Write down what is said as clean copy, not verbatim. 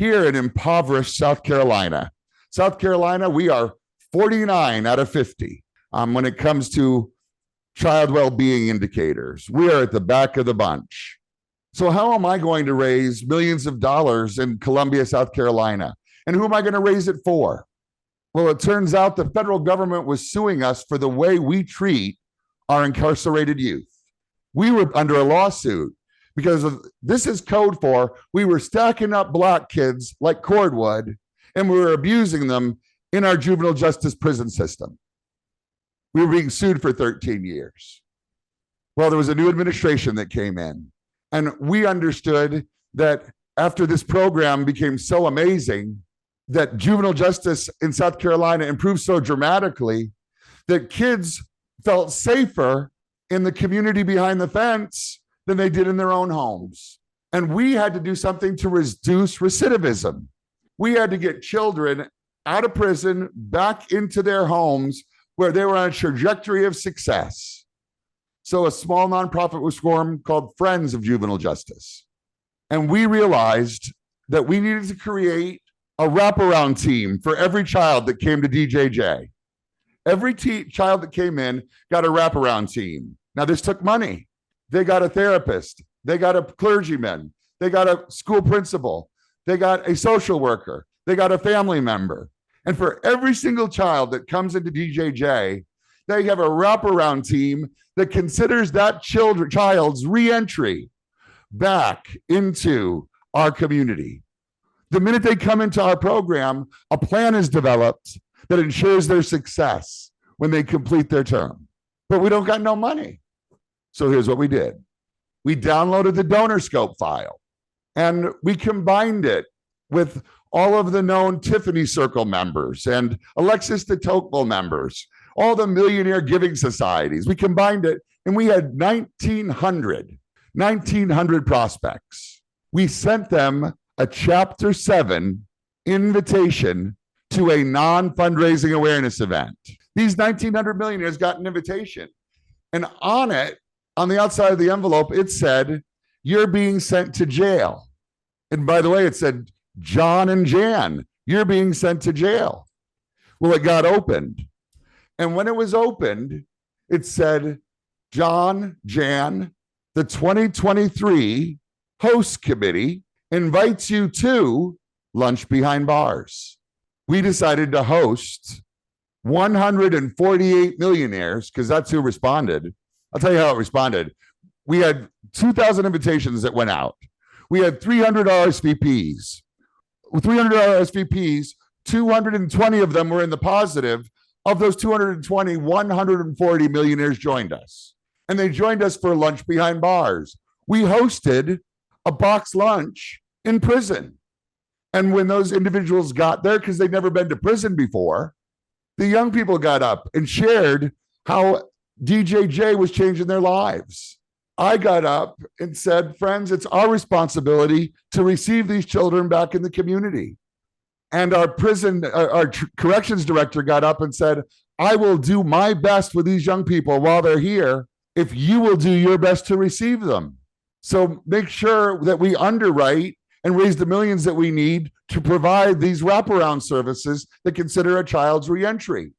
here in impoverished South Carolina. South Carolina, we are 49 out of 50 when it comes to child well-being indicators. We are at the back of the bunch. So how am I going to raise millions of dollars in Columbia, South Carolina? And who am I going to raise it for? Well, it turns out the federal government was suing us for the way we treat our incarcerated youth. We were under a lawsuit because this is code for we were stacking up Black kids like cordwood and we were abusing them in our juvenile justice prison system. We were being sued for 13 years. Well, there was a new administration that came in, and we understood that after this program became so amazing, that juvenile justice in South Carolina improved so dramatically that kids felt safer in the community behind the fence than they did in their own homes. And we had to do something to reduce recidivism. We had to get children out of prison, back into their homes where they were on a trajectory of success. So a small nonprofit was formed called Friends of Juvenile Justice. And we realized that we needed to create a wraparound team for every child that came to DJJ. Every child that came in got a wraparound team. Now, this took money. They got a therapist. They got a clergyman. They got a school principal. They got a social worker. They got a family member. And for every single child that comes into DJJ, they have a wraparound team that considers that child's reentry back into our community. The minute they come into our program, a plan is developed that ensures their success when they complete their term. But we don't got no money. So here's what we did. We downloaded the donor scope file and we combined it with all of the known Tiffany Circle members and Alexis de Tocqueville members, all the millionaire giving societies. We combined it and we had 1,900 prospects. We sent them a Chapter 7 invitation to a non-fundraising awareness event. These 1,900 millionaires got an invitation. And on it, on the outside of the envelope, it said, "You're being sent to jail." And by the way, it said, "John and Jan, you're being sent to jail." Well, it got opened. And when it was opened, it said, "John, Jan, the 2023 host committee invites you to lunch behind bars." We decided to host 148 millionaires because that's who responded. I'll tell you how it responded. We had 2,000 invitations that went out. We had 300 RSVPs. 300 RSVPs, 220 of them were in the positive. Of those 220, 140 millionaires joined us. And they joined us for lunch behind bars. We hosted a box lunch in prison. And when those individuals got there, because they'd never been to prison before, the young people got up and shared how DJJ was changing their lives. I got up and said, "Friends, it's our responsibility to receive these children back in the community." And our corrections director got up and said, "I will do my best with these young people while they're here if you will do your best to receive them. So make sure that we underwrite and raise the millions that we need to provide these wraparound services that consider a child's reentry."